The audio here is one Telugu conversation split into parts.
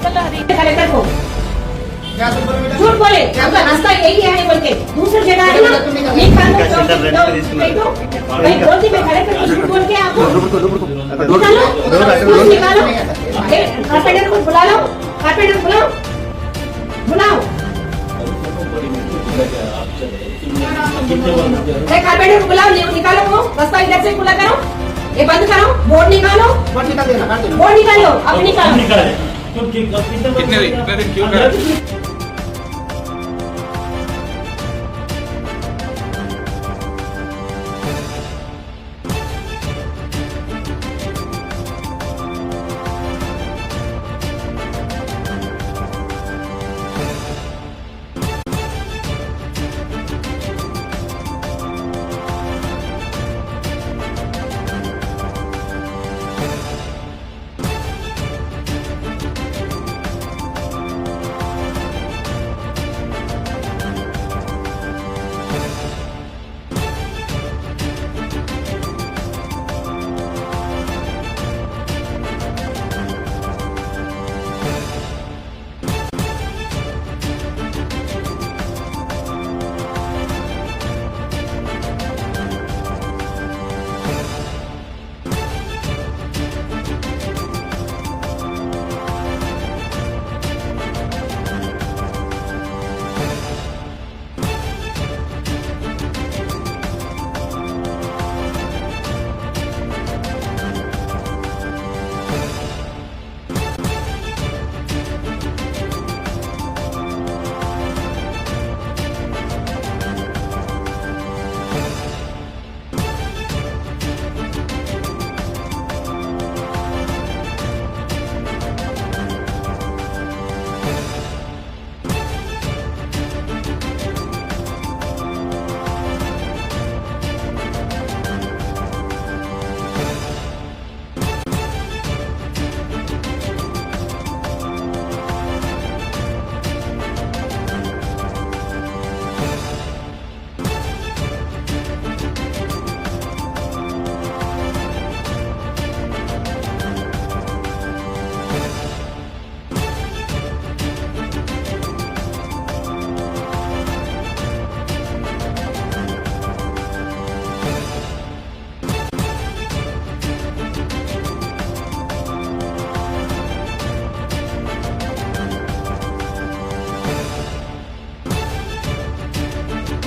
कलेक्टर को झूठ बोले, आपका रास्ता यही है बोल के दूसरी जगह है ना, मैं बोलती मैं कलेक्टर को झूठ बोल के आपको निकालो, कारपेंटर को बुला लो, कारपेंटर बुलाओ बुलाओ, कारपेंटर को बुलाओ, निकालो वो रास्ता इधर से खुला करो, ये बंद करो, बोर्ड निकालो, बोर्ड निकालो, अब निकालो। कितने दिन क्यों कर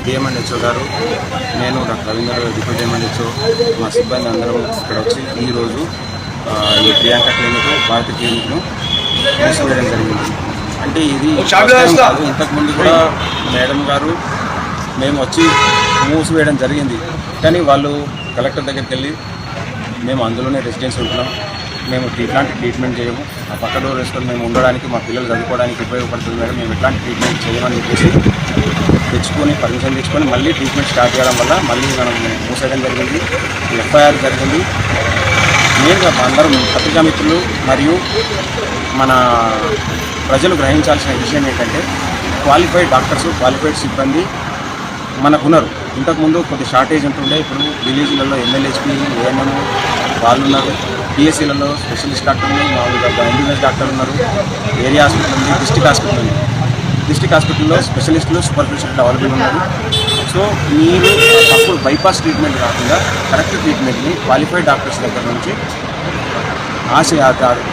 డిఎంఎన్హెచ్ఓ గారు, నేను డాక్టర్ రవీంద్ర డిప్యూటీ డిఎంఎన్హెచ్ఓ, మా సిబ్బంది అందరం ఇక్కడ వచ్చి ఈరోజు ఈ ప్రియాంక క్లినిక్, భారతి క్లినిక్ను మూసివేయడం జరిగింది. అంటే ఇది కాదు, ఇంతకుముందు కూడా మేడం గారు మేము వచ్చి మూసివేయడం జరిగింది. కానీ వాళ్ళు కలెక్టర్ దగ్గరికి వెళ్ళి మేము అందులోనే రెసిడెన్స్ ఉంటున్నాం, మేము ఇట్లాంటి ట్రీట్మెంట్ చేయము, ఆ పక్క డోర్ వేసుకొని మేము ఉండడానికి, మా పిల్లలు చదువుకోవడానికి ఉపయోగపడుతుంది మేడం, మేము ఎట్లాంటి ట్రీట్మెంట్ చేయమని చెప్పేసి తెచ్చుకొని పర్మిషన్ తెచ్చుకొని మళ్ళీ ట్రీట్మెంట్ స్టార్ట్ చేయడం వల్ల మళ్ళీ మనం మూసేయడం జరిగింది. ఎఫ్ఐఆర్ జరిగింది. మెయిన్గా అందరం పత్రికా మిత్రులు మరియు మన ప్రజలు గ్రహించాల్సిన విషయం ఏంటంటే, క్వాలిఫైడ్ డాక్టర్స్, క్వాలిఫైడ్ సిబ్బంది మనకున్నారు. ఇంతకుముందు కొద్ది షార్టేజ్ ఉంటుండే, ఇప్పుడు విలేజ్లలో ఎమ్మెల్యేస్పీ, ఏఎన్ఎం వాళ్ళు ఉన్నారు, పిఎస్సీలలో స్పెషలిస్ట్ డాక్టర్ ఉన్నాయి, మామూలుగా ఎంబీబీఎస్ డాక్టర్లు ఉన్నారు, ఏరియా హాస్పిటల్ ఉంది, డిస్ట్రిక్ట్ హాస్పిటల్ ఉంది. డిస్ట్రిక్ట్ హాస్పిటల్లో స్పెషలిస్టులు, సూపర్ స్పెషలిస్టులు అవైలబుల్ ఉన్నారు. సో మీరు అప్పుడు బైపాస్ ట్రీట్మెంట్ కాకుండా కరెక్ట్ ట్రీట్మెంట్ని క్వాలిఫైడ్ డాక్టర్స్ దగ్గర నుంచి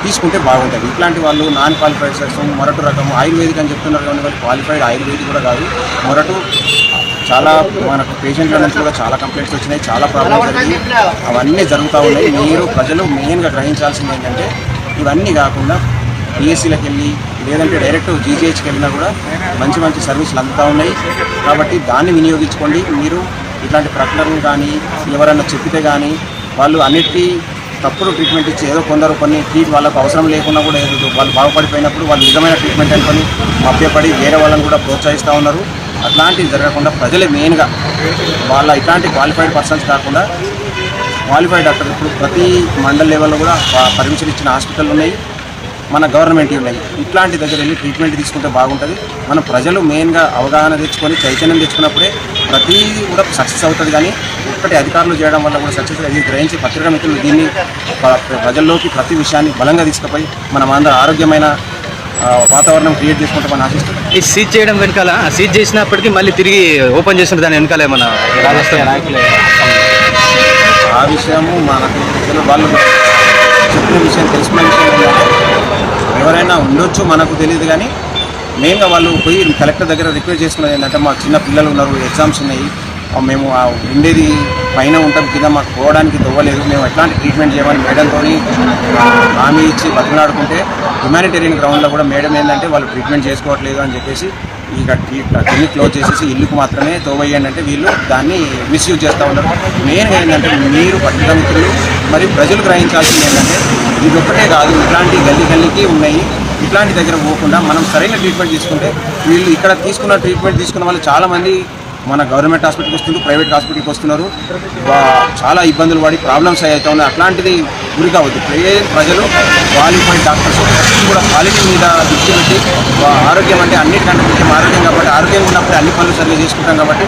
తీసుకుంటే బాగుంటుంది. ఇట్లాంటి వాళ్ళు నాన్ క్వాలిఫైడ్ సెక్షన్, మొరటు రకము ఆయుర్వేదిక్ అని చెప్తున్నారు, కానీ వాళ్ళు క్వాలిఫైడ్ ఆయుర్వేదిక్ కూడా కాదు, మొరటు. చాలా మనకు పేషెంట్ల నుంచి కూడా చాలా కంప్లైంట్స్ వచ్చినాయి, చాలా ప్రాబ్లమ్స్ జరిగింది, అవన్నీ జరుగుతూ ఉన్నాయి. మీరు ప్రజలు మెయిన్గా గ్రహించాల్సింది ఏంటంటే, ఇవన్నీ కాకుండా పిఎస్సీలకు వెళ్ళి లేదంటే డైరెక్ట్ జీజీహెచ్కి వెళ్ళినా కూడా మంచి మంచి సర్వీసులు అందుతూ ఉన్నాయి. కాబట్టి దాన్ని వినియోగించుకోండి. మీరు ఇట్లాంటి ప్రకటనలు కానీ ఎవరన్నా చెప్పితే కానీ వాళ్ళు అన్నిటికీ తప్పుడు ట్రీట్మెంట్ ఇచ్చి ఏదో కొన్ని వాళ్ళకు అవసరం లేకుండా కూడా ఏదో వాళ్ళు బాగుపడిపోయినప్పుడు వాళ్ళు నిజమైన ట్రీట్మెంట్ అనుకొని మభ్యపడి వేరే వాళ్ళని కూడా ప్రోత్సహిస్తూ ఉన్నారు. అట్లాంటివి జరగకుండా ప్రజలే మెయిన్గా వాళ్ళ ఇట్లాంటి క్వాలిఫైడ్ పర్సన్స్ కాకుండా క్వాలిఫైడ్ డాక్టర్ ఇప్పుడు ప్రతి మండల్ లెవెల్లో కూడా పర్మిషన్ ఇచ్చిన హాస్పిటల్ ఉన్నాయి, మన గవర్నమెంట్ ఉన్నాయి. ఇట్లాంటి దగ్గర వెళ్ళి ట్రీట్మెంట్ తీసుకుంటే బాగుంటుంది. మన ప్రజలు మెయిన్గా అవగాహన తెచ్చుకొని చైతన్యం తెచ్చుకున్నప్పుడే ప్రతి కూడా సక్సెస్ అవుతుంది. కానీ ఒక్కటి అధికారులు చేయడం వల్ల కూడా సక్సెస్ ఇది గ్రహించి పత్రికా మిత్రులు దీన్ని ప్రజల్లోకి ప్రతి విషయాన్ని బలంగా తీసుకుపోయి మనం అందరూ ఆరోగ్యమైన వాతావరణం క్రియేట్ చేసుకుంటామని ఆశిస్తున్నాం. ఈ సీజ్ చేయడం వెనకాల సీజ్ చేసినప్పటికీ మళ్ళీ తిరిగి ఓపెన్ చేసిన దాని వెనకాల ఏమన్నా రాజస్థాన్ నాయకులు ఆ విషయము మనకు వాళ్ళు చెప్పిన విషయం తెలిసిన విషయం ఏంటంటే ఎవరైనా ఉండొచ్చు మనకు తెలియదు, కానీ మెయిన్గా వాళ్ళు పోయి కలెక్టర్ దగ్గర రిక్వెస్ట్ చేసుకున్నది ఏంటంటే మా చిన్న పిల్లలు ఉన్నారు, ఎగ్జామ్స్ ఉన్నాయి, మేము ఉండేది పైన ఉంటాం, కింద మాకు పోవడానికి తవ్వలేదు, మేము ఎట్లాంటి ట్రీట్మెంట్ చేయమని మేడంతో హామీ ఇచ్చి బతిలాడుకుంటే హ్యుమానిటేరియన్ గ్రౌండ్లో కూడా మేడం ఏంటంటే వాళ్ళు ట్రీట్మెంట్ చేసుకోవట్లేదు అని చెప్పేసి ఇక క్లినిక్ క్లోజ్ చేసేసి ఇల్లుకు మాత్రమే తోవేయండి అంటే వీళ్ళు దాన్ని మిస్యూజ్ చేస్తూ ఉన్నారు. మెయిన్గా ఏంటంటే మీరు పత్రికా మిత్రులు మరియు ప్రజలు గ్రహించాల్సింది ఏంటంటే ఇది ఒక్కటే కాదు, ఇట్లాంటి గల్లీకి ఉన్నాయి. ఇట్లాంటి దగ్గర పోకుండా మనం సరైన ట్రీట్మెంట్ తీసుకుంటే వీళ్ళు ఇక్కడ తీసుకున్న ట్రీట్మెంట్ తీసుకున్న వాళ్ళు చాలామంది మన గవర్నమెంట్ హాస్పిటల్కి వస్తున్నారు, ప్రైవేట్ హాస్పిటల్కి వస్తున్నారు, చాలా ఇబ్బందులు పడి ప్రాబ్లమ్స్ అవుతా ఉన్నాయి. అట్లాంటిది గురి కావద్దు. ప్రజలు క్వాలిఫైడ్ డాక్టర్స్ కూడా క్వాలిటీ మీద దృష్టి పెట్టి ఆరోగ్యం అంటే అన్నిటికంటే ముఖ్యం ఆరోగ్యం, కాబట్టి ఆరోగ్యంగా ఉన్నప్పుడు అన్ని పనులు సరిగ్గా చేసుకుంటాం. కాబట్టి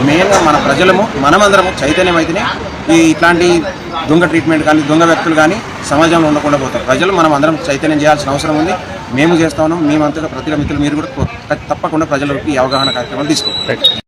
మెయిన్గా మన ప్రజలము మనమందరము చైతన్యం అయితేనే ఈ ఇట్లాంటి దొంగ ట్రీట్మెంట్ కానీ దొంగ వ్యక్తులు కానీ సమాజంలో ఉండకుండా పోతారు. ప్రజలు మనం అందరం చైతన్యం చేయాల్సిన అవసరం ఉంది. మేము చేస్తా ఉన్నాం. మేమంతగా ప్రతిగా మిత్రులు మీరు కూడా తప్పకుండా ప్రజలకు ఈ అవగాహన కార్యక్రమాలు తీసుకోవాలి.